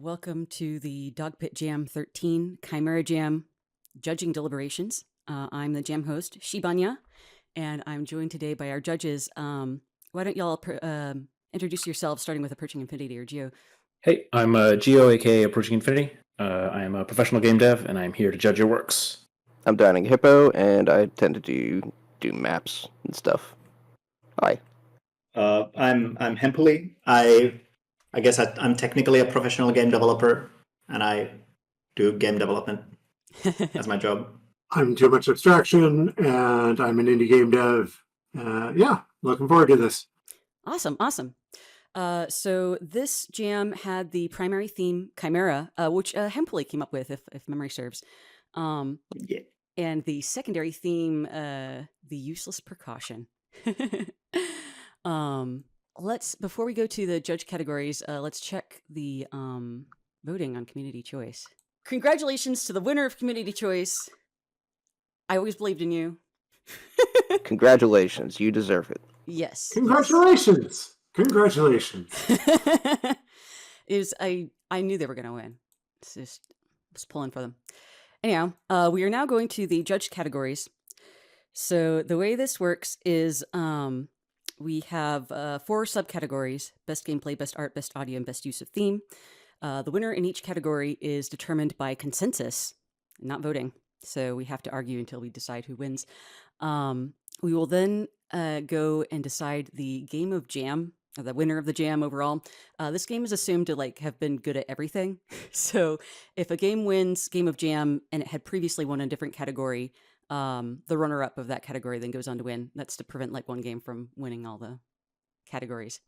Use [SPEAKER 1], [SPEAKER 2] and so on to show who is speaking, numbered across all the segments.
[SPEAKER 1] Welcome to the Dogpit Jam XIII Chimera Jam Judging Deliberations. I'm the jam host, Xibanya, and I'm joined today by our judges. Why don't y'all introduce yourselves, starting with Approaching Infinity or Geo?
[SPEAKER 2] Hey, I'm Geo, aka Approaching Infinity. I am a professional game dev, and I'm here to judge your works.
[SPEAKER 3] I'm dining Hippo, and I tend to do maps and stuff. Hi.
[SPEAKER 4] I'm Hempuli. I guess I'm technically a professional game developer, and I do game development as my job.
[SPEAKER 5] I'm TooMuchAbstration, and I'm an indie game dev. Looking forward to this.
[SPEAKER 1] Awesome. So this jam had the primary theme, Chimera, which Hempuli came up with, if memory serves.
[SPEAKER 4] Yeah.
[SPEAKER 1] And the secondary theme, the useless precaution. Before we go to the judge categories, let's check the voting on community choice. Congratulations to the winner of community choice. I always believed in you.
[SPEAKER 3] Congratulations, you deserve it.
[SPEAKER 1] Yes.
[SPEAKER 5] Congratulations.
[SPEAKER 1] I knew they were gonna win. It's just I was pulling for them. Anyhow, we are now going to the judge categories. So the way this works is we have 4 subcategories: best gameplay, best art, best audio, and best use of theme. The winner in each category is determined by consensus, not voting. So we have to argue until we decide who wins. We will then go and decide the game of jam, or the winner of the jam overall. This game is assumed to have been good at everything. So if a game wins game of jam and it had previously won a different category, the runner-up of that category then goes on to win. That's to prevent one game from winning all the categories.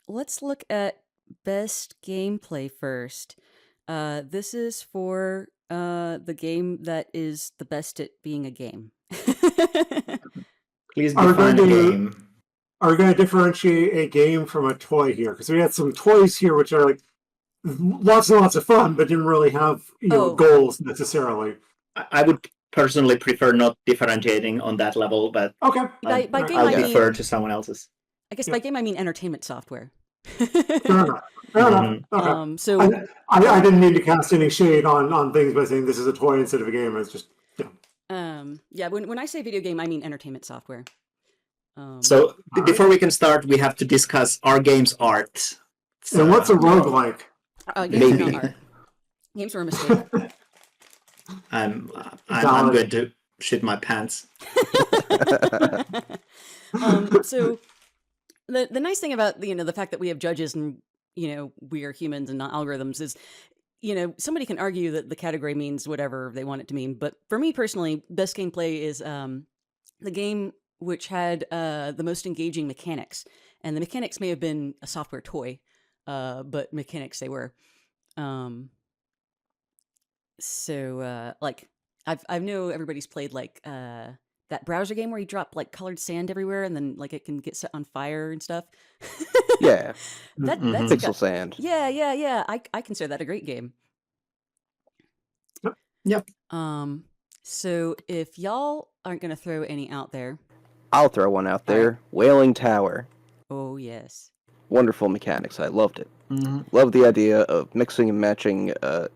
[SPEAKER 1] Let's look at best gameplay first. This is for the game that is the best at being a game.
[SPEAKER 4] Please define a game.
[SPEAKER 5] Are we going to differentiate a game from a toy here? Because we had some toys here which are lots and lots of fun, but didn't really have goals necessarily.
[SPEAKER 4] I would personally prefer not differentiating on that level, but
[SPEAKER 5] okay.
[SPEAKER 1] By game,
[SPEAKER 4] I'll
[SPEAKER 1] I
[SPEAKER 4] defer
[SPEAKER 1] mean,
[SPEAKER 4] to someone else's.
[SPEAKER 1] I guess by game I mean entertainment software.
[SPEAKER 5] Fair enough. Okay.
[SPEAKER 1] So
[SPEAKER 5] I didn't mean to cast any shade on things by saying this is a toy instead of a game. It's just
[SPEAKER 1] when I say video game, I mean entertainment software.
[SPEAKER 4] So before we can start, we have to discuss our game's art.
[SPEAKER 5] So what's a roguelike?
[SPEAKER 1] Games are not art. Games were a mistake.
[SPEAKER 4] I'm going to shit my pants.
[SPEAKER 1] So the nice thing about the fact that we have judges and we are humans and not algorithms is somebody can argue that the category means whatever they want it to mean, but for me personally, best gameplay is the game which had the most engaging mechanics, and the mechanics may have been a software toy, but mechanics they were. I know everybody's played that browser game where you drop colored sand everywhere and then it can get set on fire and stuff.
[SPEAKER 3] Yeah.
[SPEAKER 1] That's
[SPEAKER 3] Pixel sand.
[SPEAKER 1] Yeah. I consider that a great game.
[SPEAKER 4] Yep.
[SPEAKER 1] So if y'all aren't gonna throw any out there,
[SPEAKER 3] I'll throw one out there. Right. Wailing Tower.
[SPEAKER 1] Oh yes.
[SPEAKER 3] Wonderful mechanics. I loved it. Loved the idea of mixing and matching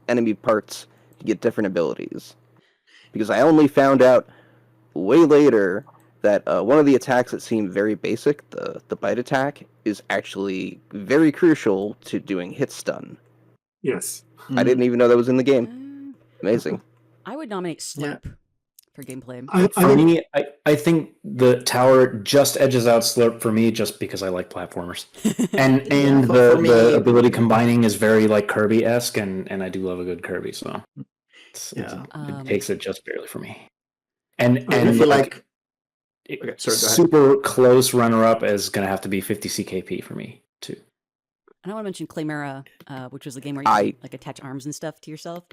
[SPEAKER 3] enemy parts to get different abilities. Because I only found out way later that one of the attacks that seemed very basic, the bite attack, is actually very crucial to doing hit stun.
[SPEAKER 5] Yes.
[SPEAKER 3] I didn't even know that was in the game. Amazing.
[SPEAKER 1] I would nominate Slurp for gameplay.
[SPEAKER 2] I think the tower just edges out Slurp for me just because I like platformers. and the ability combining is very Kirby-esque, and I do love a good Kirby, so it takes it just barely for me. And
[SPEAKER 4] I feel
[SPEAKER 2] super close runner-up is going to have to be 50 CKP for me, too.
[SPEAKER 1] And I want to mention Chimera, which was a game where you can, attach arms and stuff to yourself.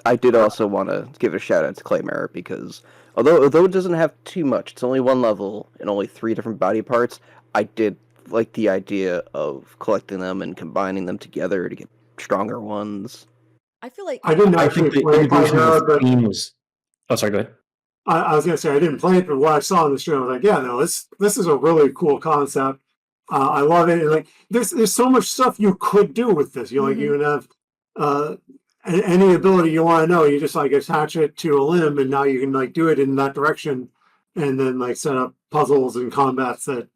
[SPEAKER 3] I did also want to give a shout-out to Chimera because although it doesn't have too much, it's only one level and only 3 different body parts, I did like the idea of collecting them and combining them together to get stronger ones.
[SPEAKER 1] I feel like
[SPEAKER 5] I didn't actually play Chimera, but
[SPEAKER 2] oh, sorry, go ahead.
[SPEAKER 5] I was going to say I didn't play it, but what I saw on the stream, I was like, this is a really cool concept. I love it. Like there's so much stuff you could do with this. You like
[SPEAKER 1] Mhm.
[SPEAKER 5] you can have any ability you want to know. You just like attach it to a limb, and now you can like do it in that direction, and then like set up puzzles and combats that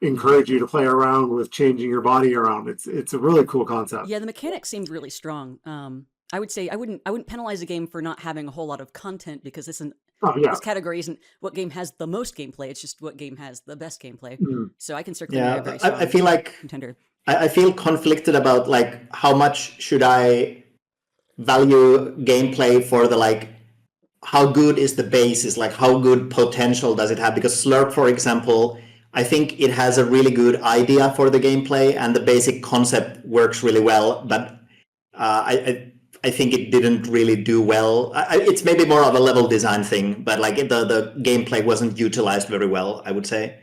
[SPEAKER 5] encourage you to play around with changing your body around. It's a really cool concept.
[SPEAKER 1] Yeah, the mechanics seemed really strong. I would say I wouldn't penalize a game for not having a whole lot of content because
[SPEAKER 5] Oh yeah.
[SPEAKER 1] this category isn't what game has the most gameplay. It's just what game has the best gameplay.
[SPEAKER 5] Mhm.
[SPEAKER 1] So I can certainly be a
[SPEAKER 4] Yeah,
[SPEAKER 1] very strong
[SPEAKER 4] I feel like
[SPEAKER 1] contender.
[SPEAKER 4] I feel conflicted about like how much should I value gameplay for the like how good is the basis, like how good potential does it have? Because Slurp, for example, I think it has a really good idea for the gameplay and the basic concept works really well, but I think it didn't really do well. It's maybe more of a level design thing, but like the gameplay wasn't utilized very well, I would say.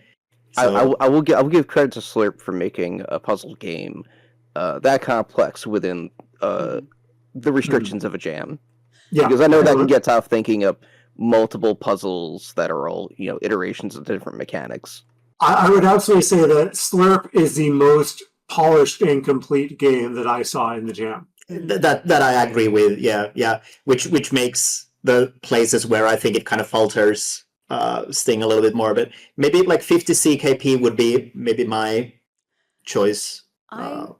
[SPEAKER 4] So,
[SPEAKER 3] I will give credit to Slurp for making a puzzle game that complex within the restrictions of a jam.
[SPEAKER 5] Yeah.
[SPEAKER 3] Because I know that can get tough thinking of multiple puzzles that are all iterations of different mechanics.
[SPEAKER 5] I would absolutely say that Slurp is the most polished and complete game that I saw in the jam.
[SPEAKER 4] that I agree with. Yeah. Which makes the places where I think it kind of falters sting a little bit more. But maybe like 50 CKP would be maybe my choice.
[SPEAKER 2] For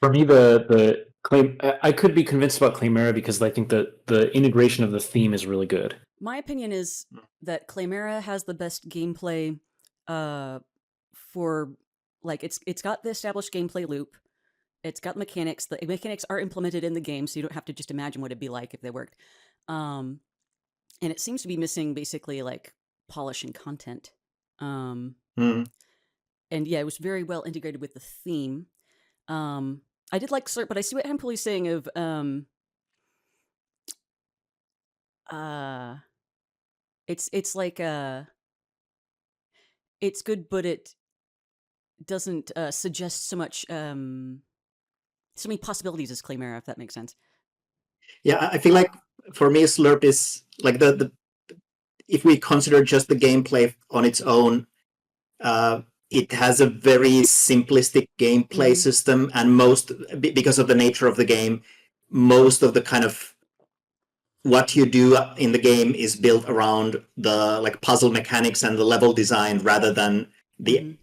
[SPEAKER 2] me, the claim I could be convinced about Chimera because I think the integration of the theme is really good.
[SPEAKER 1] My opinion is that Chimera has the best gameplay for like it's got the established gameplay loop. It's got mechanics. The mechanics are implemented in the game, so you don't have to just imagine what it'd be like if they worked. And it seems to be missing basically like polish and content. And yeah, it was very well integrated with the theme. I did like Slurp, but I see what Hempuli's saying of it's like it's good, but it doesn't suggest so much so many possibilities as Chimera, if that makes sense.
[SPEAKER 4] Yeah, I feel like for me, Slurp is like the if we consider just the gameplay on its own, it has a very simplistic gameplay system, and because of the nature of the game, most of the kind of what you do in the game is built around the like puzzle mechanics and the level design rather than the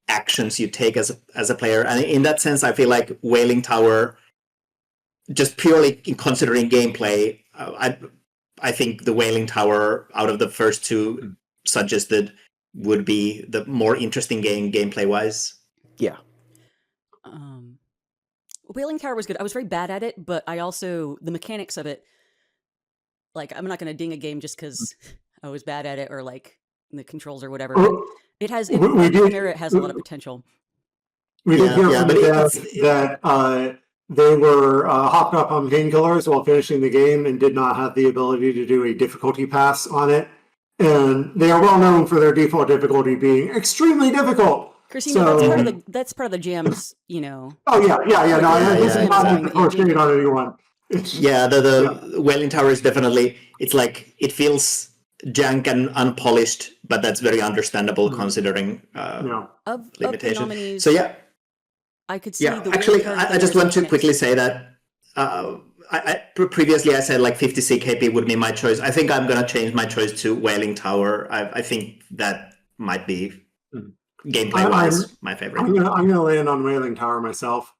[SPEAKER 4] actions you take as a player. And in that sense, I feel like Wailing Tower, just purely considering gameplay, I think the Wailing Tower out of the first two suggested would be the more interesting game gameplay wise.
[SPEAKER 3] Yeah.
[SPEAKER 1] Wailing Tower was good. I was very bad at it, but I also the mechanics of it. Like, I'm not going to ding a game just because I was bad at it or like the controls or whatever. But it has it has a lot of potential.
[SPEAKER 5] We did hear from the devs that they were hopped up on painkillers while finishing the game and did not have the ability to do a difficulty pass on it. And they are well known for their default difficulty being extremely difficult.
[SPEAKER 1] Christine, that's part of the jams,
[SPEAKER 5] Oh yeah. No, this is not to push it on anyone.
[SPEAKER 4] Yeah, the Wailing Tower is definitely, it's like, it feels jank and unpolished, but that's very understandable considering limitation.
[SPEAKER 1] Of nominees,
[SPEAKER 4] so yeah.
[SPEAKER 1] I could see the
[SPEAKER 4] actually, I just want to quickly say that previously I said like 50 CKP would be my choice. I think I'm going to change my choice to Wailing Tower. I think that might be gameplay-wise my favorite.
[SPEAKER 5] I'm gonna land on Wailing Tower myself.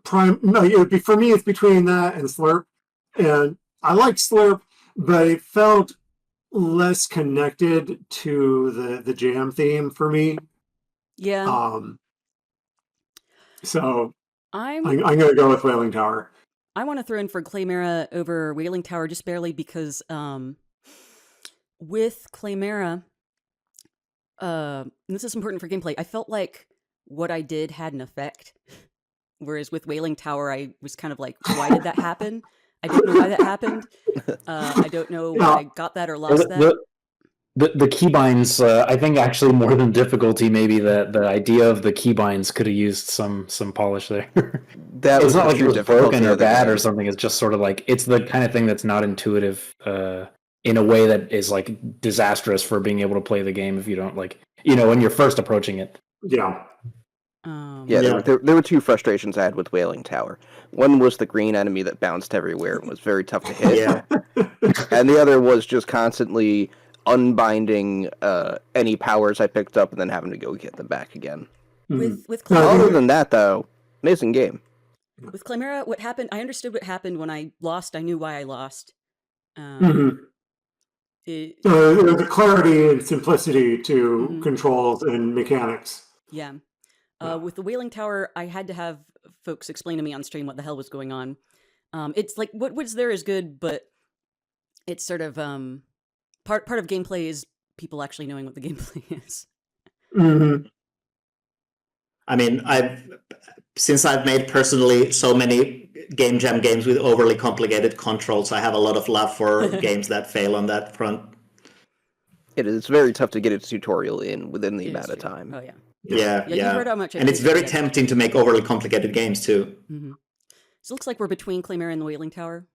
[SPEAKER 5] For me, it's between that and Slurp. And I liked Slurp, but it felt less connected to the jam theme for me.
[SPEAKER 1] Yeah.
[SPEAKER 5] So I'm gonna go with Wailing Tower.
[SPEAKER 1] I want to throw in for Chimera over Wailing Tower just barely because with Chimera, this is important for gameplay, I felt like what I did had an effect. Whereas with Wailing Tower, I was kind of like, why did that happen? I don't know why that happened. I don't know why I got that or lost that.
[SPEAKER 2] The keybinds, I think actually more than difficulty, maybe the idea of the keybinds could have used some polish there.
[SPEAKER 3] That
[SPEAKER 2] it's not like it was broken or bad or
[SPEAKER 3] game.
[SPEAKER 2] something. It's just sort of like, it's the kind of thing that's not intuitive in a way that is like disastrous for being able to play the game if you don't like, when you're first approaching it.
[SPEAKER 5] Yeah.
[SPEAKER 3] Yeah,
[SPEAKER 4] Yeah.
[SPEAKER 3] there were two frustrations I had with Wailing Tower. One was the green enemy that bounced everywhere and was very tough to hit.
[SPEAKER 4] Yeah.
[SPEAKER 3] And the other was just constantly unbinding any powers I picked up and then having to go get them back again.
[SPEAKER 1] With
[SPEAKER 5] No, I
[SPEAKER 1] Chimera,
[SPEAKER 3] Other
[SPEAKER 5] think-
[SPEAKER 3] than that, though, amazing game.
[SPEAKER 1] with Chimera, what happened? I understood what happened when I lost. I knew why I lost.
[SPEAKER 5] Mhm.
[SPEAKER 1] It,
[SPEAKER 5] The clarity and simplicity to
[SPEAKER 1] Mhm.
[SPEAKER 5] controls and mechanics.
[SPEAKER 1] yeah.
[SPEAKER 5] Yeah.
[SPEAKER 1] With the Wailing Tower, I had to have folks explain to me on stream what the hell was going on. It's like what was there is good, but it's sort of part of gameplay is people actually knowing what the gameplay is.
[SPEAKER 5] Mm-hmm.
[SPEAKER 4] I mean, since I've made personally so many game jam games with overly complicated controls, I have a lot of love for games that fail on that front.
[SPEAKER 3] It is very tough to get a tutorial in within the
[SPEAKER 1] It is
[SPEAKER 3] amount of
[SPEAKER 1] true.
[SPEAKER 3] time.
[SPEAKER 1] Oh yeah.
[SPEAKER 4] Yeah,
[SPEAKER 1] Yeah, you heard how much I
[SPEAKER 4] and it's
[SPEAKER 1] played it
[SPEAKER 4] very
[SPEAKER 1] together.
[SPEAKER 4] tempting to make overly complicated games too.
[SPEAKER 1] Mm-hmm. So it looks like we're between Chimera and the Wailing Tower.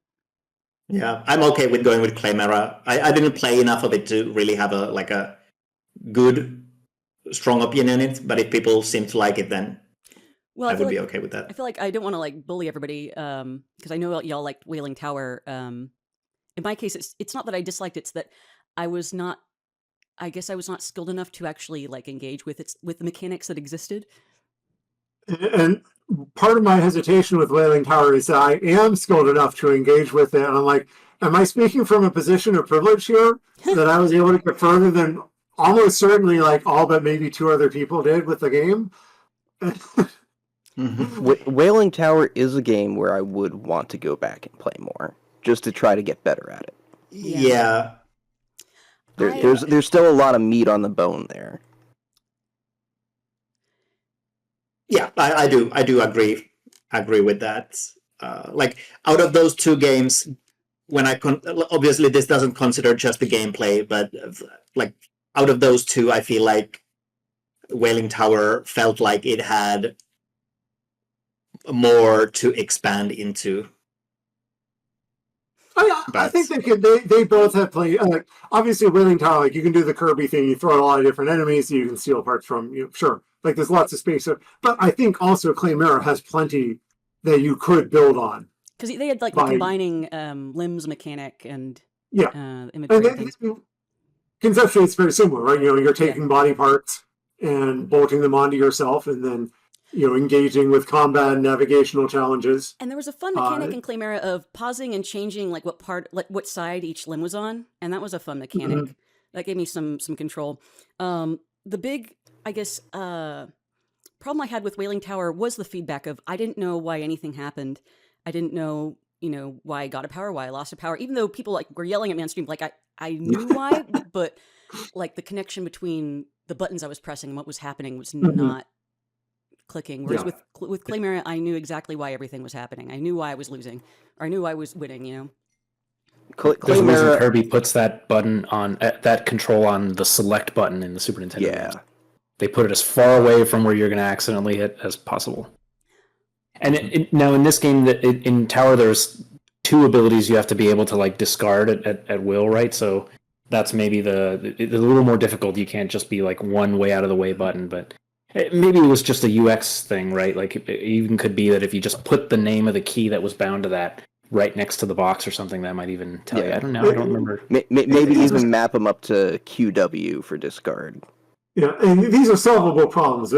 [SPEAKER 4] Yeah, I'm okay with going with Chimera. I didn't play enough of it to really have a good, strong opinion in it. But if people seem to like it, then
[SPEAKER 1] Well,
[SPEAKER 4] I
[SPEAKER 1] feel
[SPEAKER 4] would be
[SPEAKER 1] like,
[SPEAKER 4] okay with that.
[SPEAKER 1] I feel like I don't want to like bully everybody because I know y'all liked Wailing Tower. In my case, it's not that I disliked it; it's that I was not. I guess I was not skilled enough to actually like engage with the mechanics that existed.
[SPEAKER 5] And part of my hesitation with Wailing Tower is that I am skilled enough to engage with it. And I'm like, am I speaking from a position of privilege here that I was able to get further than almost certainly like all but maybe two other people did with the game?
[SPEAKER 3] Wailing Tower is a game where I would want to go back and play more, just to try to get better at it.
[SPEAKER 4] Yeah.
[SPEAKER 3] There's still a lot of meat on the bone there.
[SPEAKER 4] Yeah, I do agree with that. Like out of those two games, when obviously this doesn't consider just the gameplay, but like out of those two, I feel like Wailing Tower felt like it had more to expand into.
[SPEAKER 5] I think they both have played. Like obviously, Wailing Tower, like you can do the Kirby thing. You throw out a lot of different enemies, you can steal parts from. Sure, like there's lots of space. So, but I think also Chimera has plenty that you could build on.
[SPEAKER 1] Because they had like the combining limbs mechanic and imagery and things.
[SPEAKER 5] Conceptually, it's very similar, right? You're taking body parts and bolting them onto yourself, and then engaging with combat and navigational challenges.
[SPEAKER 1] And there was a fun mechanic in Chimera of pausing and changing like what side each limb was on, and that was a fun mechanic. Mm-hmm. That gave me some control. The big, I guess, problem I had with Wailing Tower was the feedback of I didn't know why anything happened. I didn't know, why I got a power, why I lost a power, even though people like were yelling at me on stream, like I knew why, but like the connection between the buttons I was pressing and what was happening was not clicking. Whereas with Chimera, I knew exactly why everything was happening. I knew why I was losing, or I knew I was winning.
[SPEAKER 2] There's a reason Kirby puts that button on that control on the select button in the Super Nintendo.
[SPEAKER 3] Yeah,
[SPEAKER 2] games. They put it as far away from where you're going to accidentally hit as possible. And now in this game, in Tower, there's two abilities you have to be able to like discard at will, right? So that's maybe it's a little more difficult. You can't just be like one way out of the way button, but maybe it was just a UX thing, right? Like it even could be that if you just put the name of the key that was bound to that right next to the box or something, that might even tell you. I don't know. I don't remember.
[SPEAKER 3] Maybe even map them up to QW for discard.
[SPEAKER 5] Yeah, and these are solvable problems.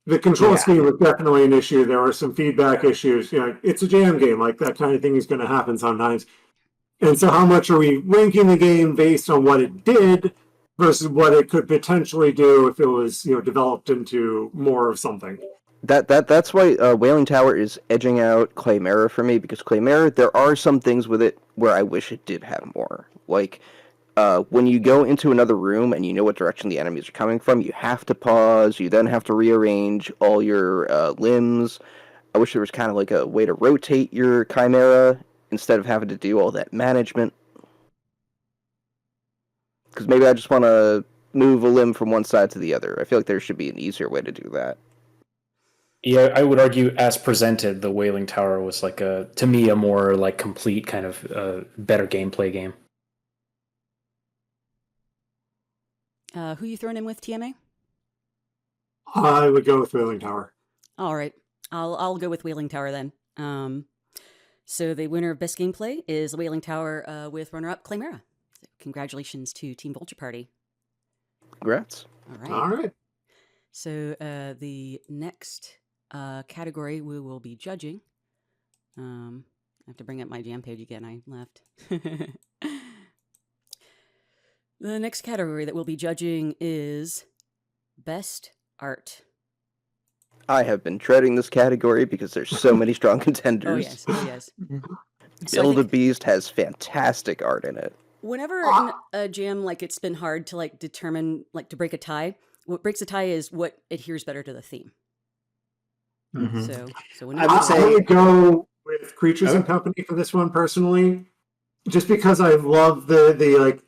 [SPEAKER 5] The control scheme was definitely an issue. There were some feedback issues. It's a jam game. Like that kind of thing is going to happen sometimes. And so how much are we ranking the game based on what it did versus what it could potentially do if it was, developed into more of something?
[SPEAKER 3] That's why Wailing Tower is edging out Chimera for me, because Chimera, there are some things with it where I wish it did have more. Like, when you go into another room and you know what direction the enemies are coming from, you have to pause, you then have to rearrange all your limbs. I wish there was kind of like a way to rotate your Chimera instead of having to do all that management. Because maybe I just want to move a limb from one side to the other. I feel like there should be an easier way to do that.
[SPEAKER 2] Yeah, I would argue, as presented, the Wailing Tower was like to me, a more like complete kind of better gameplay game.
[SPEAKER 1] Who you throwing in with, TMA?
[SPEAKER 5] I would go with Wailing Tower.
[SPEAKER 1] All right, I'll go with Wailing Tower then. So the winner of best gameplay is Wailing Tower with runner-up Chimera. So congratulations to Team Vulture Party.
[SPEAKER 3] Congrats.
[SPEAKER 1] All right.
[SPEAKER 5] All right.
[SPEAKER 1] So the next category we will be judging. I have to bring up my jam page again. I left. The next category that we'll be judging is best art.
[SPEAKER 3] I have been dreading this category because there's so many strong contenders.
[SPEAKER 1] Oh yes. So I
[SPEAKER 3] Build a
[SPEAKER 1] think
[SPEAKER 3] Beast has fantastic art in it.
[SPEAKER 1] whenever in a jam, like it's been hard to like determine, like to break a tie. What breaks a tie is what adheres better to the theme.
[SPEAKER 4] Mhm.
[SPEAKER 1] So when
[SPEAKER 4] I would
[SPEAKER 5] I
[SPEAKER 4] say-
[SPEAKER 5] would go with Creatures
[SPEAKER 4] Oh.
[SPEAKER 5] and Company for this one personally, just because I love the like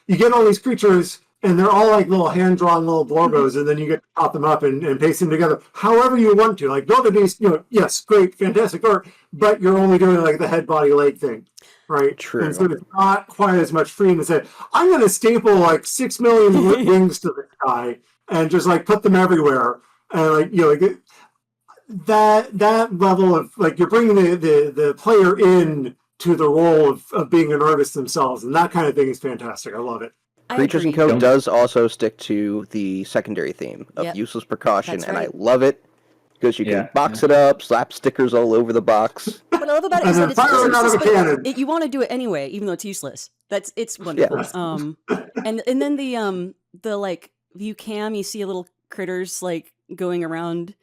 [SPEAKER 5] you get all these creatures and they're all like little hand drawn little blorbos, and then you get to chop them up and paste them together however you want to. Like Build a Beast, yes, great, fantastic art, but you're only doing like the head, body, leg thing, right?
[SPEAKER 3] True.
[SPEAKER 5] And so it's not quite as much freedom to say I'm going to staple like 6 million wings to this guy and just like put them everywhere, and like that level of like you're bringing the player in to the role of being an artist themselves, and that kind of thing is fantastic. I love it.
[SPEAKER 1] I
[SPEAKER 3] Creatures and
[SPEAKER 1] agree.
[SPEAKER 3] Co. does also stick to the secondary theme of
[SPEAKER 1] Yep.
[SPEAKER 3] useless precaution,
[SPEAKER 1] That's
[SPEAKER 3] and
[SPEAKER 1] right.
[SPEAKER 3] I love it because you can
[SPEAKER 2] Yeah,
[SPEAKER 3] box it up, slap stickers all over the box.
[SPEAKER 1] What I love about it
[SPEAKER 5] And
[SPEAKER 1] is
[SPEAKER 5] then
[SPEAKER 1] that it's
[SPEAKER 5] fire it out of a
[SPEAKER 1] but
[SPEAKER 5] cannon.
[SPEAKER 1] you want to do it anyway, even though it's useless. It's wonderful.
[SPEAKER 3] Yes.
[SPEAKER 1] And then the like you see little critters like going around.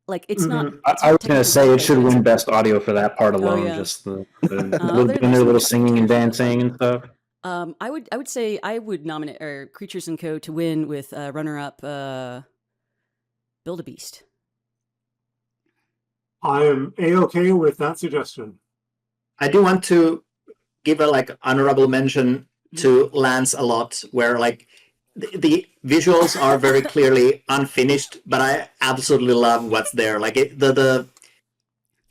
[SPEAKER 1] Like it's not.
[SPEAKER 5] Mhm.
[SPEAKER 1] It's
[SPEAKER 2] I
[SPEAKER 1] not
[SPEAKER 2] was gonna
[SPEAKER 1] technically
[SPEAKER 2] say it
[SPEAKER 1] bad,
[SPEAKER 2] should
[SPEAKER 1] but it's-
[SPEAKER 2] win best audio for that part alone.
[SPEAKER 1] yeah.
[SPEAKER 2] Just the
[SPEAKER 1] there's
[SPEAKER 2] doing their
[SPEAKER 1] some
[SPEAKER 2] little
[SPEAKER 1] good
[SPEAKER 2] singing and
[SPEAKER 1] features.
[SPEAKER 2] dancing and stuff.
[SPEAKER 1] I would say I would nominate Creatures and Co. to win with runner-up Build a Beast.
[SPEAKER 5] I am A-okay with that suggestion.
[SPEAKER 4] I do want to give a like honorable mention to Lance a lot, where like the visuals are very clearly unfinished, but I absolutely love what's there. Like the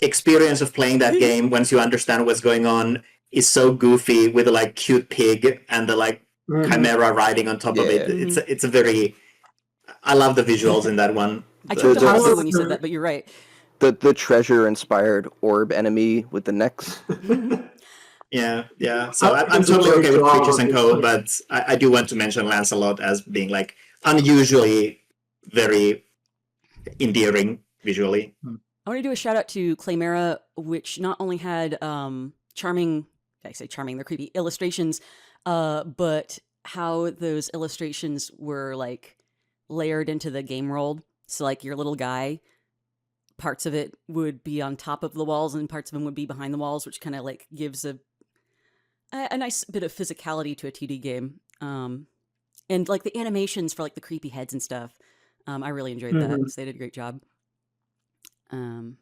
[SPEAKER 4] experience of playing that game once you understand what's going on is so goofy with the like cute pig and the like chimera riding on top of it.
[SPEAKER 3] Yeah.
[SPEAKER 4] It's a very I love the visuals in that one.
[SPEAKER 1] I
[SPEAKER 3] The-
[SPEAKER 1] jumped
[SPEAKER 3] the-
[SPEAKER 1] off when you said that, but you're right.
[SPEAKER 3] The treasure-inspired orb enemy with the necks.
[SPEAKER 4] Yeah. So
[SPEAKER 5] I
[SPEAKER 4] I'm
[SPEAKER 5] think it's a
[SPEAKER 4] totally
[SPEAKER 5] great
[SPEAKER 4] okay with
[SPEAKER 5] job
[SPEAKER 4] Creatures
[SPEAKER 5] of
[SPEAKER 4] and Co,
[SPEAKER 5] this.
[SPEAKER 4] but I do want to mention Lancelot as being like unusually very endearing visually.
[SPEAKER 1] I want to do a shout out to Chimera, which not only had charming, I say charming, they're creepy illustrations, but how those illustrations were like layered into the game world. So like your little guy, parts of it would be on top of the walls and parts of them would be behind the walls, which kind of like gives a nice bit of physicality to a 2D game. And like the animations for like the creepy heads and stuff. I really enjoyed that.
[SPEAKER 5] Mhm.
[SPEAKER 1] So they did a great job.
[SPEAKER 3] I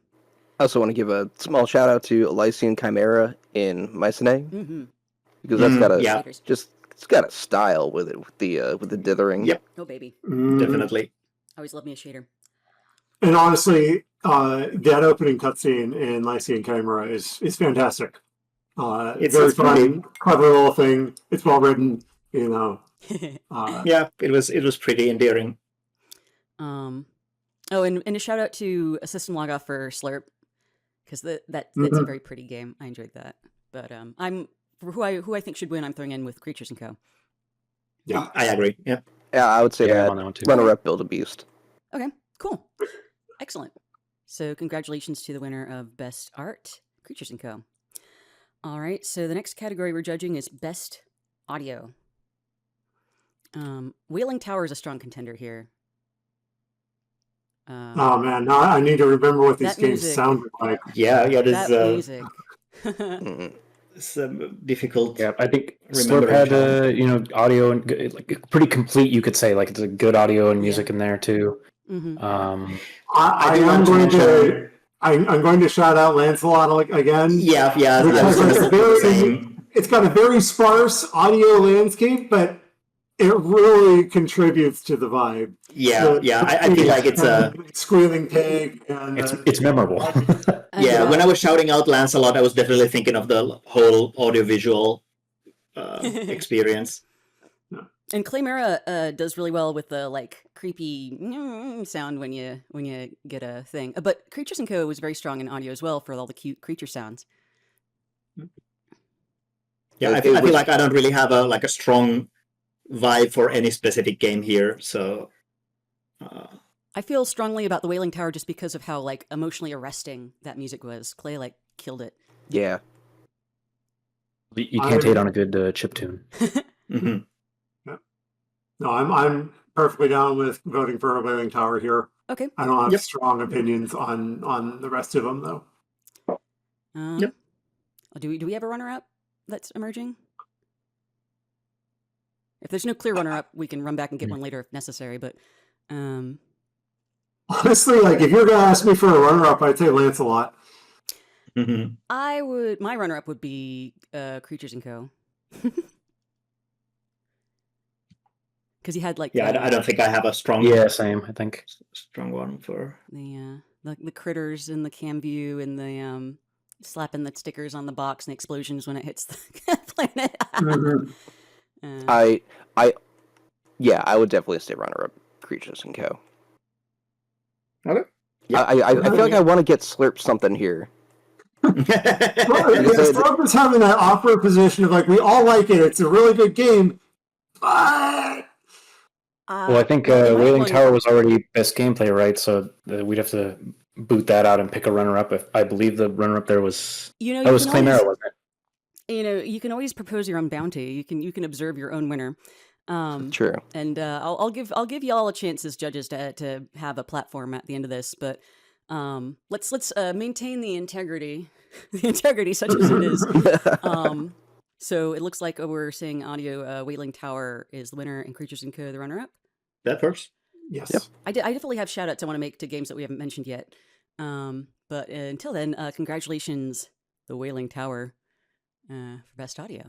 [SPEAKER 3] also want to give a small shout out to Elysian Chimera in Mycenae
[SPEAKER 1] Mm-hmm.
[SPEAKER 3] because that's got a
[SPEAKER 4] yeah.
[SPEAKER 3] it's got a style with it with the dithering.
[SPEAKER 4] Yep.
[SPEAKER 1] Oh baby,
[SPEAKER 5] Mhm.
[SPEAKER 4] Definitely.
[SPEAKER 1] I always love me a shader.
[SPEAKER 5] And honestly, that opening cutscene in Lycian Chimera is fantastic.
[SPEAKER 4] It's
[SPEAKER 5] Very
[SPEAKER 4] pretty.
[SPEAKER 5] fun, clever little thing. It's well written, you know.
[SPEAKER 4] Yeah, it was pretty endearing.
[SPEAKER 1] Oh, and a shout out to System Logoff for Slurp, because that's a
[SPEAKER 5] Mhm.
[SPEAKER 1] very pretty game. I enjoyed that. But I'm for who I think should win. I'm throwing in with Creatures and Co.
[SPEAKER 5] Yeah.
[SPEAKER 4] I agree. Yeah.
[SPEAKER 3] Yeah, I would say
[SPEAKER 2] Yeah, I'm
[SPEAKER 3] that
[SPEAKER 2] on that one too.
[SPEAKER 3] runner-up Build a Beast.
[SPEAKER 1] Okay, cool, excellent. So congratulations to the winner of Best Art, Creatures and Co. All right, so the next category we're judging is Best Audio. Wailing Tower is a strong contender here.
[SPEAKER 5] Oh man, now I need to remember what these
[SPEAKER 1] That
[SPEAKER 5] games
[SPEAKER 1] music.
[SPEAKER 5] sounded like.
[SPEAKER 4] Yeah,
[SPEAKER 1] That
[SPEAKER 4] there's
[SPEAKER 1] music.
[SPEAKER 3] Mm.
[SPEAKER 4] it's difficult.
[SPEAKER 2] Yeah, I think
[SPEAKER 4] Remember
[SPEAKER 2] Slurp had
[SPEAKER 4] it,
[SPEAKER 2] audio and like pretty complete. You could say like it's a good audio and music in there too.
[SPEAKER 1] hmm
[SPEAKER 5] I
[SPEAKER 4] do
[SPEAKER 5] am
[SPEAKER 4] want to
[SPEAKER 5] going
[SPEAKER 4] mention-
[SPEAKER 5] to. I'm going to shout out Lancelot again.
[SPEAKER 4] Yeah, I
[SPEAKER 5] Because
[SPEAKER 4] was gonna
[SPEAKER 5] it's
[SPEAKER 4] say the same.
[SPEAKER 5] it's got a very sparse audio landscape, but it really contributes to the vibe.
[SPEAKER 4] Yeah, I feel like it's a
[SPEAKER 5] squealing pig and
[SPEAKER 2] It's memorable.
[SPEAKER 4] yeah. When I was shouting out Lancelot, I was definitely thinking of the whole audiovisual experience.
[SPEAKER 1] And Chimera does really well with the like creepy sound when you get a thing. But Creatures & Co. was very strong in audio as well for all the cute creature sounds.
[SPEAKER 4] Yeah, I feel like I don't really have a strong vibe for any specific game here, so
[SPEAKER 1] I feel strongly about the Wailing Tower just because of how like emotionally arresting that music was. Clay like killed it.
[SPEAKER 3] Yeah.
[SPEAKER 2] You can't hate on a good chiptune.
[SPEAKER 4] mm-hmm.
[SPEAKER 5] No, I'm perfectly down with voting for a Wailing Tower here.
[SPEAKER 1] Okay.
[SPEAKER 5] I don't have strong opinions on the rest of them though.
[SPEAKER 4] Yep.
[SPEAKER 1] Do we have a runner-up that's emerging? If there's no clear runner-up, we can run back and get one later if necessary. But
[SPEAKER 5] honestly, like if you're gonna ask me for a runner-up, I'd say Lancelot.
[SPEAKER 4] Mm-hmm.
[SPEAKER 1] My runner-up would be Creatures & Co. Because he had like
[SPEAKER 4] I don't think I have a strong
[SPEAKER 2] same. I think
[SPEAKER 4] strong one for
[SPEAKER 1] the critters and the cam view and the slapping the stickers on the box and explosions when it hits the planet.
[SPEAKER 3] I would definitely say runner-up Creatures & Co.
[SPEAKER 4] Okay.
[SPEAKER 3] Yeah. I feel like I want to get Slurp something here.
[SPEAKER 5] Slurp is having that awkward position of like, we all like it. It's a really good game, but...
[SPEAKER 2] well, I think Wailing Tower was already best gameplay, right? So we'd have to boot that out and pick a runner-up. I believe the runner-up there was that was Chimera, wasn't it?
[SPEAKER 1] You can always propose your own bounty. You can observe your own winner.
[SPEAKER 3] True.
[SPEAKER 1] And I'll give y'all a chance as judges to have a platform at the end of this, but let's maintain the integrity such as it is. So it looks like we're saying audio Wailing Tower is the winner and Creatures & Co. the runner-up.
[SPEAKER 4] That works.
[SPEAKER 5] Yes.
[SPEAKER 3] Yep.
[SPEAKER 1] I definitely have shout-outs I want to make to games that we haven't mentioned yet. But until then, congratulations, the Wailing Tower, for best audio.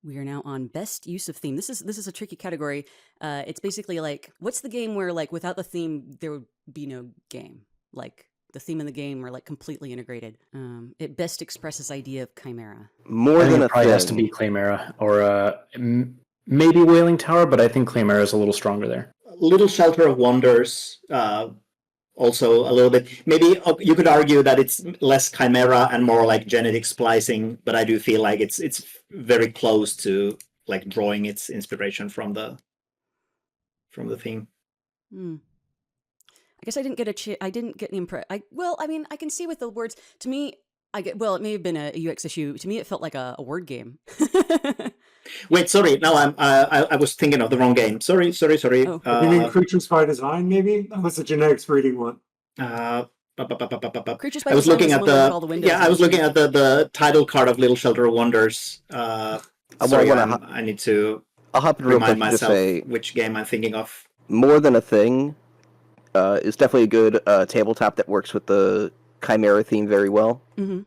[SPEAKER 1] We are now on best use of theme. This is a tricky category. It's basically like, what's the game where like without the theme there would be no game? Like the theme and the game are like completely integrated. It best expresses idea of Chimera.
[SPEAKER 3] More than
[SPEAKER 2] it
[SPEAKER 3] a
[SPEAKER 2] probably
[SPEAKER 3] thing.
[SPEAKER 2] has to be Chimera or maybe Wailing Tower, but I think Chimera is a little stronger there.
[SPEAKER 4] Little Shelter of Wonders, also a little bit. Maybe you could argue that it's less Chimera and more like genetic splicing, but I do feel like it's very close to like drawing its inspiration from the theme.
[SPEAKER 1] I guess I didn't get I didn't get an impression. I can see with the words. To me, it may have been a UX issue. To me, it felt like a word game.
[SPEAKER 4] Wait, sorry. No, I was thinking of the wrong game. Sorry.
[SPEAKER 1] Oh.
[SPEAKER 5] You mean Creatures by Design? Maybe that was a genetics breeding one.
[SPEAKER 1] Creatures by
[SPEAKER 4] I was
[SPEAKER 1] Design
[SPEAKER 4] looking
[SPEAKER 1] was
[SPEAKER 4] at
[SPEAKER 1] the one with all the windows.
[SPEAKER 4] I was looking at the title card of Little Shelter of Wonders. I need to
[SPEAKER 3] I'll hop in real quick
[SPEAKER 4] remind
[SPEAKER 3] to
[SPEAKER 4] myself
[SPEAKER 3] say
[SPEAKER 4] which game I'm thinking of.
[SPEAKER 3] More Than a Thing is definitely a good tabletop that works with the Chimera theme very well.
[SPEAKER 1] Mm-hmm.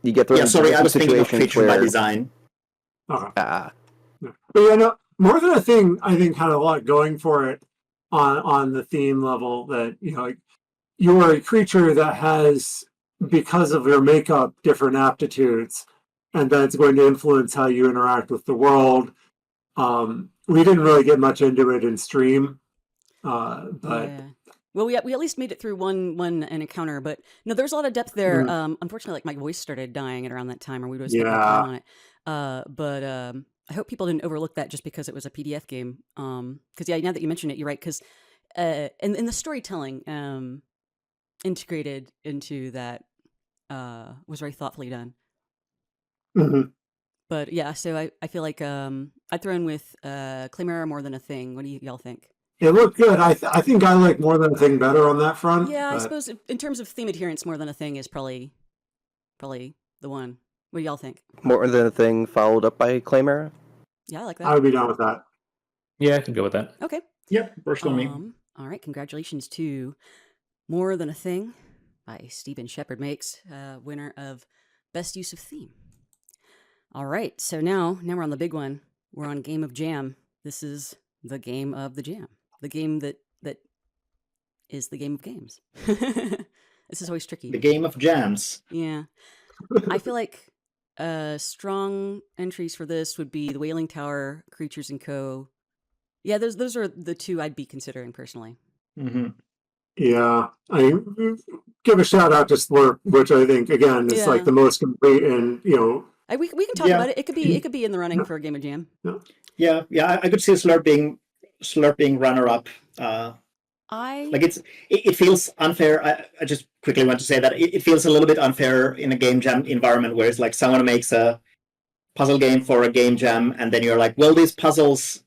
[SPEAKER 3] You get through
[SPEAKER 4] I was thinking of Creature by Design.
[SPEAKER 5] Okay.
[SPEAKER 3] Ah.
[SPEAKER 5] But yeah, no, More Than a Thing, I think, had a lot going for it on the theme level. That like you are a creature that has, because of your makeup, different aptitudes, and that's going to influence how you interact with the world. We didn't really get much into it in stream, but
[SPEAKER 1] yeah. Well, we at least made it through one encounter, but no, there's a lot of depth there. Unfortunately, like my voice started dying at around that time, or we would have spent more time on it. But I hope people didn't overlook that just because it was a PDF game. Because now that you mention it, you're right. Because in the storytelling integrated into that was very thoughtfully done.
[SPEAKER 5] Mm-hmm.
[SPEAKER 1] But yeah, so I feel like I'd throw in with Chimera More Than a Thing. What do y'all think?
[SPEAKER 5] It looked good. I think I like More Than a Thing better on that front.
[SPEAKER 1] Yeah, I suppose in terms of theme adherence, More Than a Thing is probably the one. What do y'all think?
[SPEAKER 3] More Than a Thing followed up by Chimera?
[SPEAKER 1] Yeah, I like that.
[SPEAKER 5] I would be down with that.
[SPEAKER 2] Yeah, I can go with that.
[SPEAKER 1] Okay.
[SPEAKER 4] Yep, first on me.
[SPEAKER 1] All right, congratulations to More Than a Thing by Stephen Shepard Makes, winner of Best Use of Theme. All right, so now we're on the big one. We're on Game of Jam. This is the game of the jam. The game that is the game of games. This is always tricky.
[SPEAKER 4] The game of jams.
[SPEAKER 1] Yeah. I feel like strong entries for this would be the Wailing Tower, Creatures & Co., Yeah, those are the two I'd be considering personally.
[SPEAKER 4] Hmm.
[SPEAKER 5] Yeah, I give a shout out to Slurp, which I think again is like
[SPEAKER 1] Yeah.
[SPEAKER 5] the most complete, and
[SPEAKER 1] We can talk
[SPEAKER 4] Yeah.
[SPEAKER 1] about it. It could be in the running for a Game of Jam.
[SPEAKER 4] Yeah, I could see Slurp being runner up. Like it feels unfair. I just quickly want to say that it feels a little bit unfair in a game jam environment where it's like someone makes a puzzle game for a game jam, and then you're like, well, these puzzles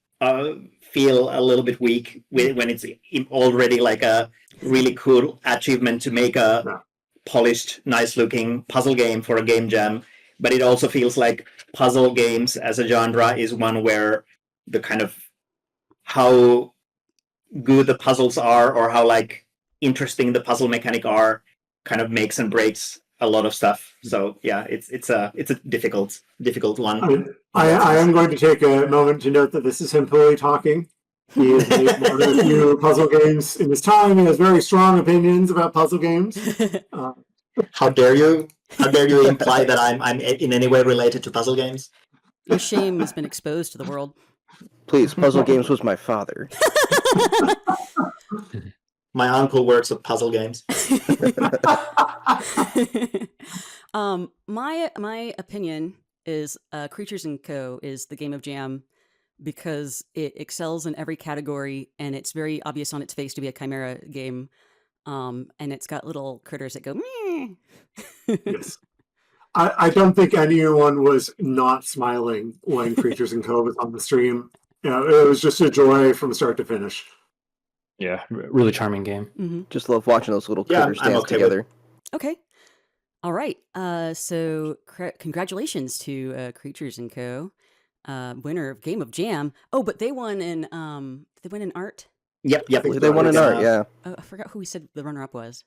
[SPEAKER 4] feel a little bit weak when it's already like a really cool achievement to make a
[SPEAKER 5] Yeah.
[SPEAKER 4] polished, nice-looking puzzle game for a game jam. But it also feels like puzzle games as a genre is one where the kind of how good the puzzles are or how like interesting the puzzle mechanic are kind of makes and breaks a lot of stuff. So yeah, it's a difficult one.
[SPEAKER 5] I am going to take a moment to note that this is Hempuli talking. He has made one of the few puzzle games in his time. He has very strong opinions about puzzle games.
[SPEAKER 4] How dare you? How dare you imply that I'm in any way related to puzzle games?
[SPEAKER 1] Your shame has been exposed to the world.
[SPEAKER 3] Please, puzzle games was my father.
[SPEAKER 4] My uncle works with puzzle games.
[SPEAKER 1] My opinion is Creatures & Co. is the Game of Jam because it excels in every category and it's very obvious on its face to be a Chimera game. And it's got little critters that go meh.
[SPEAKER 5] Yes. I don't think anyone was not smiling when Creatures & Co. was on the stream. It was just a joy from start to finish.
[SPEAKER 2] Yeah, really charming game.
[SPEAKER 1] Mm-hmm.
[SPEAKER 3] Just love watching those little
[SPEAKER 4] Yeah,
[SPEAKER 3] critters
[SPEAKER 4] I'm
[SPEAKER 3] dance
[SPEAKER 4] okay
[SPEAKER 3] together.
[SPEAKER 1] Okay. All right. So congratulations to Creatures & Co. Winner of Game of Jam. Oh, but they won in art.
[SPEAKER 4] Yep.
[SPEAKER 3] They won an art, yeah.
[SPEAKER 1] Oh, I forgot who we said the runner-up was.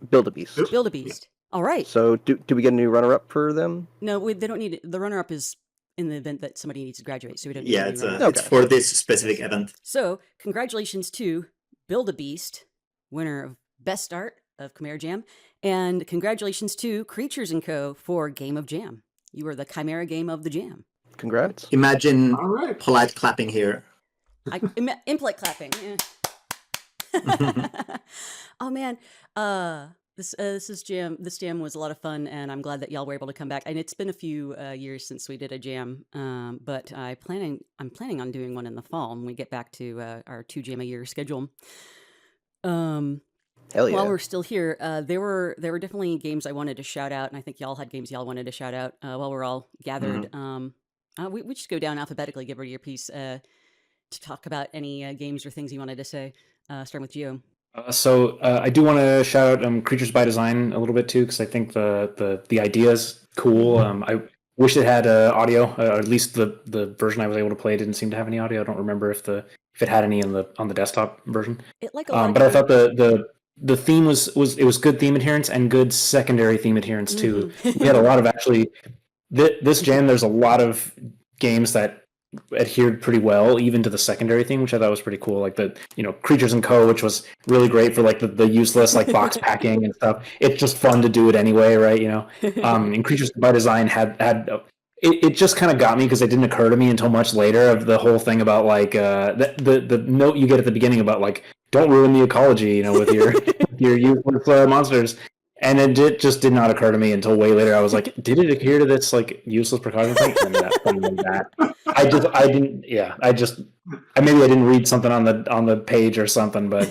[SPEAKER 3] Build a Beast.
[SPEAKER 1] Build a Beast. All right.
[SPEAKER 3] So do we get a new runner-up for them?
[SPEAKER 1] No, they don't need it. The runner-up is in the event that somebody needs to graduate, so we don't need
[SPEAKER 4] Yeah,
[SPEAKER 1] a new runner-up.
[SPEAKER 4] it's for this specific event.
[SPEAKER 1] So congratulations to Build a Beast, winner of Best Art of Chimera Jam, and congratulations to Creatures & Co. for Game of Jam. You are the Chimera Game of the Jam.
[SPEAKER 3] Congrats.
[SPEAKER 4] Imagine
[SPEAKER 5] All right.
[SPEAKER 4] polite clapping here.
[SPEAKER 1] Impolite clapping. Yeah. Oh man, this jam was a lot of fun, and I'm glad that y'all were able to come back. And it's been a few years since we did a jam, but I'm planning on doing one in the fall when we get back to our 2 jam a year schedule.
[SPEAKER 3] Hell yeah.
[SPEAKER 1] While we're still here, there were definitely games I wanted to shout out, and I think y'all had games y'all wanted to shout out while we're all gathered. We just go down alphabetically, give her your piece to talk about any games or things you wanted to say. Starting with Gio.
[SPEAKER 2] So I do want to shout out Creatures by Design a little bit too, because I think the idea is cool. I wish it had audio, or at least the version I was able to play didn't seem to have any audio. I don't remember if it had any on the desktop version.
[SPEAKER 1] But
[SPEAKER 2] I thought the theme was good theme adherence and good secondary theme adherence too. We had a lot of actually this jam. There's a lot of games that adhered pretty well even to the secondary theme, which I thought was pretty cool, like the Creatures & Co., which was really great for like the useless like box packing and stuff. It's just fun to do it anyway, right? And Creatures by Design had it just kind of got me because it didn't occur to me until much later of the whole thing about like the note you get at the beginning about like don't ruin the ecology with your your useless monsters. And it just did not occur to me until way later. I was like, did it adhere to this like useless precaution thing? And maybe I didn't read something on the page or something, but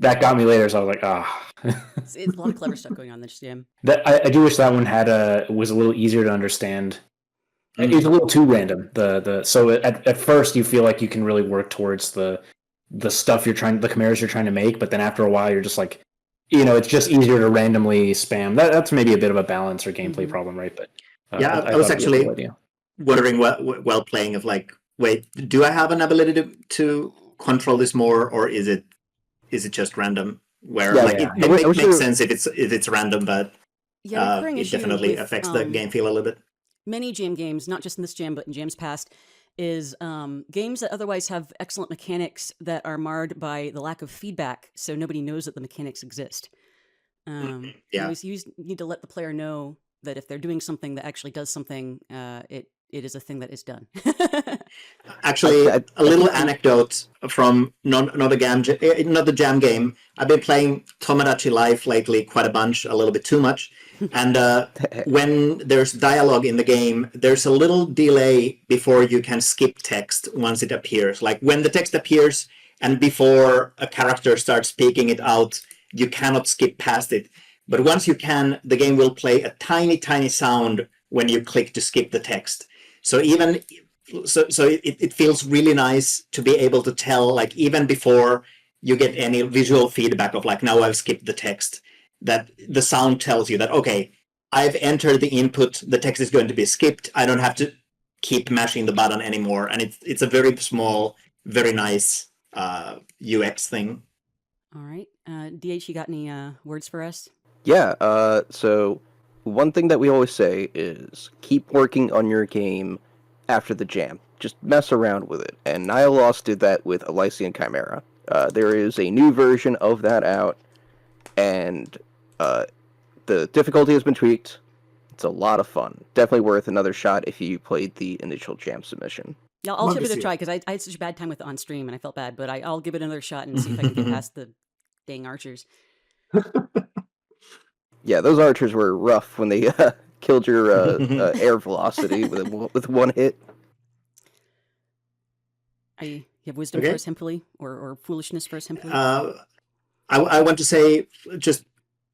[SPEAKER 2] that got me later. So I was like,
[SPEAKER 1] It's a lot of clever stuff going on in this jam.
[SPEAKER 2] I do wish that one was a little easier to understand. It's a little too random. So at first you feel like you can really work towards the stuff the chimeras you're trying to make, but then after a while you're just like, it's just easier to randomly spam. That's maybe a bit of a balance or gameplay problem, right? But
[SPEAKER 4] I was actually wondering while playing of like, wait, do I have an ability to control this more, or is it just random? Where it makes sense if it's random, but it definitely affects the game feel a little bit.
[SPEAKER 1] Many jam games, not just in this jam but in jams past, is games that otherwise have excellent mechanics that are marred by the lack of feedback, so nobody knows that the mechanics exist. You need to let the player know that if they're doing something that actually does something, it it is a thing that is done.
[SPEAKER 4] Actually,
[SPEAKER 3] I
[SPEAKER 4] a little
[SPEAKER 3] think
[SPEAKER 4] anecdote from not the Jam game. I've been playing Tomodachi Life lately quite a bunch, a little bit too much. And when there's dialogue in the game, there's a little delay before you can skip text once it appears. Like when the text appears and before a character starts speaking it out, you cannot skip past it. But once you can, the game will play a tiny, tiny sound when you click to skip the text. So it feels really nice to be able to tell, like even before you get any visual feedback of like, now I've skipped the text, that the sound tells you that, okay, I've entered the input, the text is going to be skipped. I don't have to keep mashing the button anymore. And it's a very small, very nice UX thing.
[SPEAKER 1] All right. DH, you got any words for us?
[SPEAKER 3] Yeah, so one thing that we always say is keep working on your game after the jam. Just mess around with it. And Nihil Lost did that with Elysian Chimera. There is a new version of that out, and the difficulty has been tweaked. It's a lot of fun. Definitely worth another shot if you played the initial jam submission.
[SPEAKER 1] Yeah, I'll
[SPEAKER 5] Love
[SPEAKER 1] give
[SPEAKER 5] to
[SPEAKER 1] it a
[SPEAKER 5] see
[SPEAKER 1] try
[SPEAKER 5] it.
[SPEAKER 1] because I had such a bad time with it on stream and I felt bad, but I'll give it another shot and see if I can get past the dang archers.
[SPEAKER 3] Yeah, those archers were rough when they killed your air velocity with one hit.
[SPEAKER 1] You have wisdom
[SPEAKER 4] Okay.
[SPEAKER 1] for us, Hempuli, or foolishness for us, Hempuli?
[SPEAKER 4] I want to say just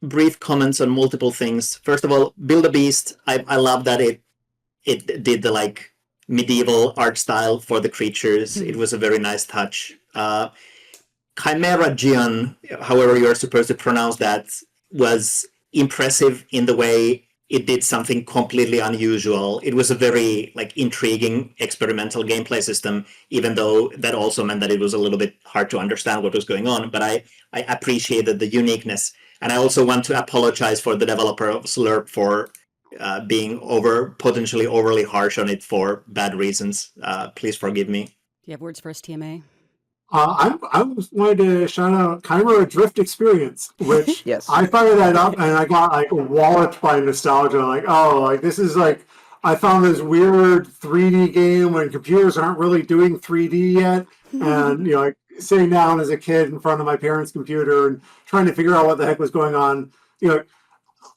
[SPEAKER 4] brief comments on multiple things. First of all, Build a Beast. I love that it did the like medieval art style for the creatures. It was a very nice touch. Chimera Jam, however you are supposed to pronounce that, was impressive in the way it did something completely unusual. It was a very like intriguing experimental gameplay system, even though that also meant that it was a little bit hard to understand what was going on. But I appreciated the uniqueness. And I also want to apologize for the developer of Slurp for being potentially overly harsh on it for bad reasons. Please forgive me.
[SPEAKER 1] Do you have words for us, TMA?
[SPEAKER 5] I wanted to shout out Chimera Drift Experience, which
[SPEAKER 3] Yes.
[SPEAKER 5] I fired that up and I got like walloped by nostalgia. Like, oh, like this is like I found this weird 3D game when computers aren't really doing 3D yet, and like sitting down as a kid in front of my parents' computer and trying to figure out what the heck was going on.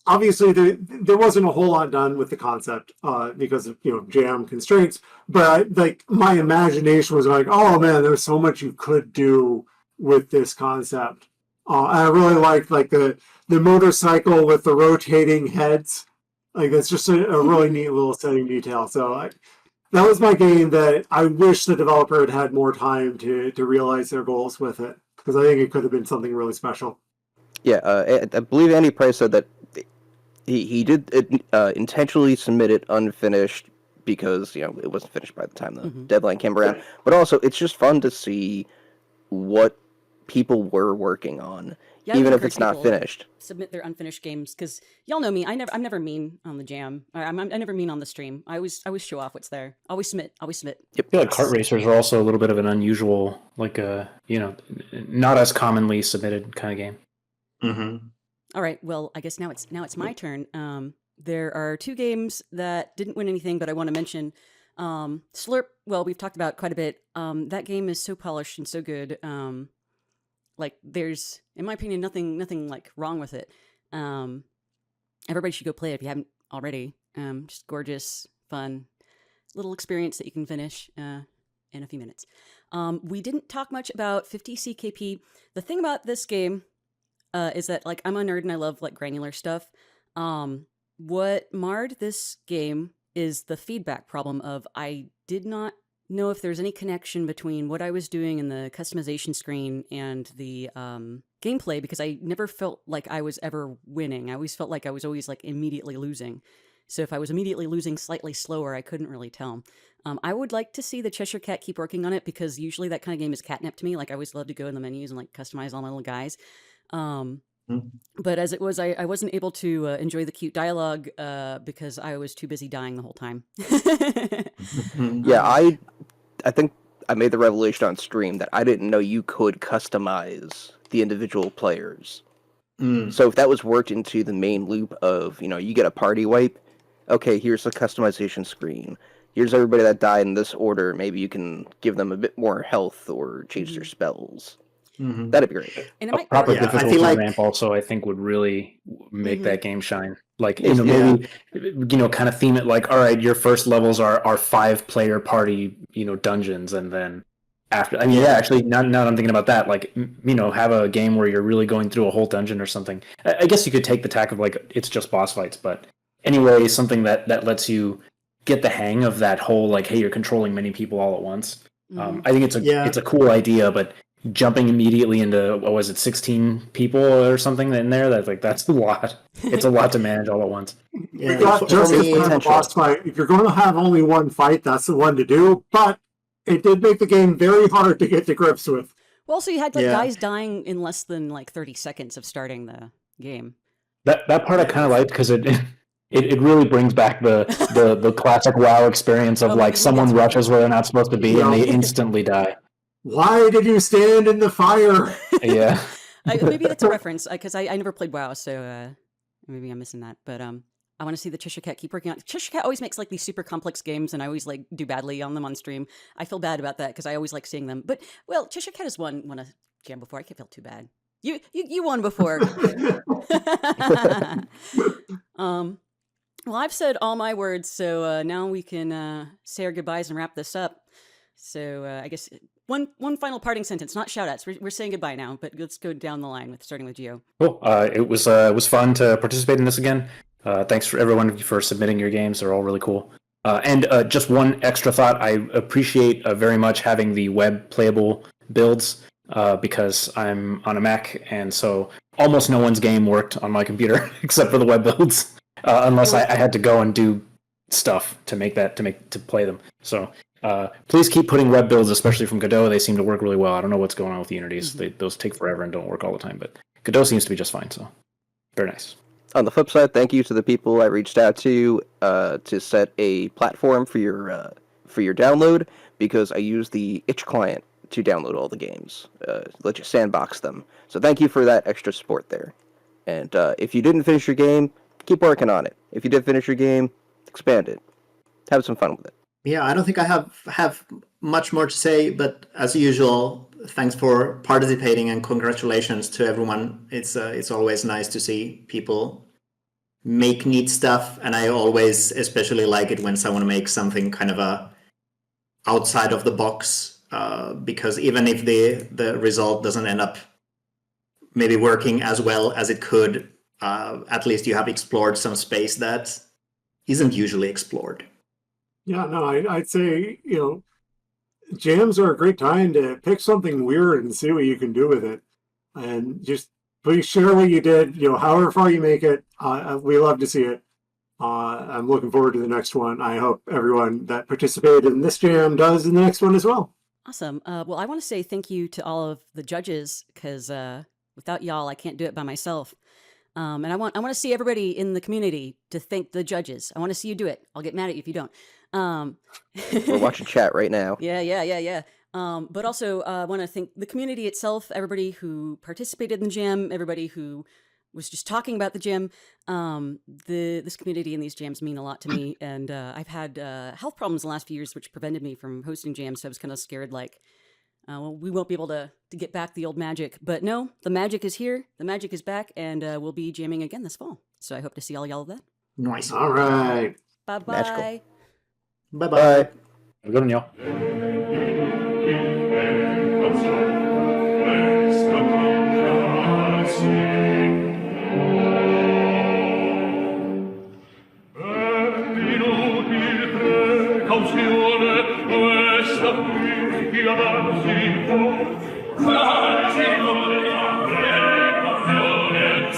[SPEAKER 5] Obviously there wasn't a whole lot done with the concept because of jam constraints, but like my imagination was like, oh man, there's so much you could do with this concept. And I really liked like the motorcycle with the rotating heads. Like that's just a really neat little setting detail. So that was my game that I wish the developer had had more time to realize their goals with it, because I think it could have been something really special.
[SPEAKER 3] Yeah, I believe Andy Price said that he did intentionally submit it unfinished because it wasn't finished by the time the deadline came around. But also, it's just fun to see what people were working on,
[SPEAKER 1] Yeah, I
[SPEAKER 3] even
[SPEAKER 1] would
[SPEAKER 3] if it's
[SPEAKER 1] encourage
[SPEAKER 3] not
[SPEAKER 1] people to
[SPEAKER 3] finished.
[SPEAKER 1] submit their unfinished games because y'all know me. I'm never mean on the jam. I'm never mean on the stream. I always show off what's there. Always submit.
[SPEAKER 2] I feel like kart racers are also a little bit of an unusual, like not as commonly submitted kind of game.
[SPEAKER 4] Mm-hmm.
[SPEAKER 1] All right. Well, I guess now it's my turn. There are two games that didn't win anything, but I want to mention. Slurp. Well, we've talked about quite a bit. That game is so polished and so good. Like there's, in my opinion, nothing like wrong with it. Everybody should go play it if you haven't already. Just gorgeous, fun, little experience that you can finish in a few minutes. We didn't talk much about 50 CKP. The thing about this game is that like I'm a nerd and I love like granular stuff. What marred this game is the feedback problem of I did not know if there's any connection between what I was doing in the customization screen and the gameplay, because I never felt like I was ever winning. I always felt like I was always like immediately losing. So if I was immediately losing slightly slower, I couldn't really tell. I would like to see the Cheshire Cat keep working on it, because usually that kind of game is catnip to me. Like I always love to go in the menus and like customize all my little guys. But as it was, I wasn't able to enjoy the cute dialogue because I was too busy dying the whole time.
[SPEAKER 3] Yeah, I think I made the revelation on stream that I didn't know you could customize the individual players. So if that was worked into the main loop of, you get a party wipe, okay, here's the customization screen. here's everybody that died in this order. Maybe you can give them a bit more health or change their spells.
[SPEAKER 4] Mhm.
[SPEAKER 3] That'd be great.
[SPEAKER 1] And it
[SPEAKER 2] A
[SPEAKER 1] might
[SPEAKER 2] proper
[SPEAKER 4] Yeah, I
[SPEAKER 2] difficulty
[SPEAKER 4] feel like-
[SPEAKER 2] ramp also, I think, would really make
[SPEAKER 1] Mhm.
[SPEAKER 2] that game shine. Like,
[SPEAKER 3] Yeah.
[SPEAKER 2] maybe, kind of theme it like, all right, your first levels are 5-player party, dungeons, and then after, actually, now that I'm thinking about that, like, have a game where you're really going through a whole dungeon or something. I guess you could take the tack of, like, it's just boss fights, but anyway, something that lets you get the hang of that whole, like, hey, you're controlling many people all at once.
[SPEAKER 1] Mhm.
[SPEAKER 2] I think it's a cool idea, but jumping immediately into, what was it, 16 people or something in there, that's a lot. It's a lot to manage all at once.
[SPEAKER 4] Yeah,
[SPEAKER 5] You got
[SPEAKER 4] for
[SPEAKER 5] just as
[SPEAKER 4] me-
[SPEAKER 5] kind of a
[SPEAKER 3] potential.
[SPEAKER 5] boss fight. If you're going to have only one fight, that's the one to do. But it did make the game very hard to get to grips with.
[SPEAKER 1] Well, also you had like
[SPEAKER 4] Yeah.
[SPEAKER 1] guys dying in less than like 30 seconds of starting the game.
[SPEAKER 2] That part I kind of liked because it really brings back the classic WoW experience of
[SPEAKER 1] Oh,
[SPEAKER 2] like
[SPEAKER 1] yeah,
[SPEAKER 2] someone
[SPEAKER 1] that's
[SPEAKER 2] rushes where they're not supposed to be
[SPEAKER 5] Yeah.
[SPEAKER 2] and they instantly die.
[SPEAKER 5] Why did you stand in the fire?
[SPEAKER 2] Yeah.
[SPEAKER 1] Maybe that's a reference because I never played WoW, so maybe I'm missing that. But I want to see the Cheshire Cat keep working on it. Cheshire Cat always makes like these super complex games, and I always like do badly on them on stream. I feel bad about that because I always like seeing them. But well, Cheshire Cat has won a jam before. I can't feel too bad. You won before. Well, I've said all my words, so now we can say our goodbyes and wrap this up. So I guess one final parting sentence, not shout-outs. We're saying goodbye now, but let's go down the line with starting with Gio.
[SPEAKER 2] Cool. It was fun to participate in this again. Thanks for everyone for submitting your games. They're all really cool. And just one extra thought. I appreciate very much having the web playable builds because I'm on a Mac, and so almost no one's game worked on my computer except for the web builds, unless I had to go and do stuff to play them. So please keep putting web builds, especially from Godot. They seem to work really well. I don't know what's going on with the Unities. Those take forever and don't work all the time, but Godot seems to be just fine. So very nice.
[SPEAKER 3] On the flip side, thank you to the people I reached out to set a platform for your download, because I use the itch client to download all the games, let you sandbox them. So thank you for that extra support there. And if you didn't finish your game, keep working on it. If you did finish your game, expand it. Have some fun with it.
[SPEAKER 4] Yeah, I don't think I have much more to say, but as usual, thanks for participating and congratulations to everyone. It's always nice to see people make neat stuff, and I always especially like it when someone makes something kind of outside of the box, because even if the result doesn't end up maybe working as well as it could, at least you have explored some space that isn't usually explored.
[SPEAKER 5] Yeah, no, I'd say, jams are a great time to pick something weird and see what you can do with it. And just please share what you did, however far you make it. We love to see it. I'm looking forward to the next one. I hope everyone that participated in this jam does in the next one as well.
[SPEAKER 1] Awesome. Well, I want to say thank you to all of the judges, because without y'all, I can't do it by myself. And I want to see everybody in the community to thank the judges. I want to see you do it. I'll get mad at you if you don't.
[SPEAKER 3] We're watching chat right now.
[SPEAKER 1] Yeah. But also, I want to thank the community itself, everybody who participated in the jam, everybody who was just talking about the jam. This community and these jams mean a lot to me. And I've had health problems the last few years, which prevented me from hosting jams. So I was kind of scared, like, well, we won't be able to get back the old magic. But no, the magic is here. The magic is back. And we'll be jamming again this fall. So I hope to see all y'all then.
[SPEAKER 4] Nice.
[SPEAKER 5] All right.
[SPEAKER 1] Bye-bye.
[SPEAKER 3] Magical.
[SPEAKER 4] Bye-bye.
[SPEAKER 3] Bye.
[SPEAKER 2] Have a good one, y'all.
[SPEAKER 6] Questa qui avanti può, la precauzione,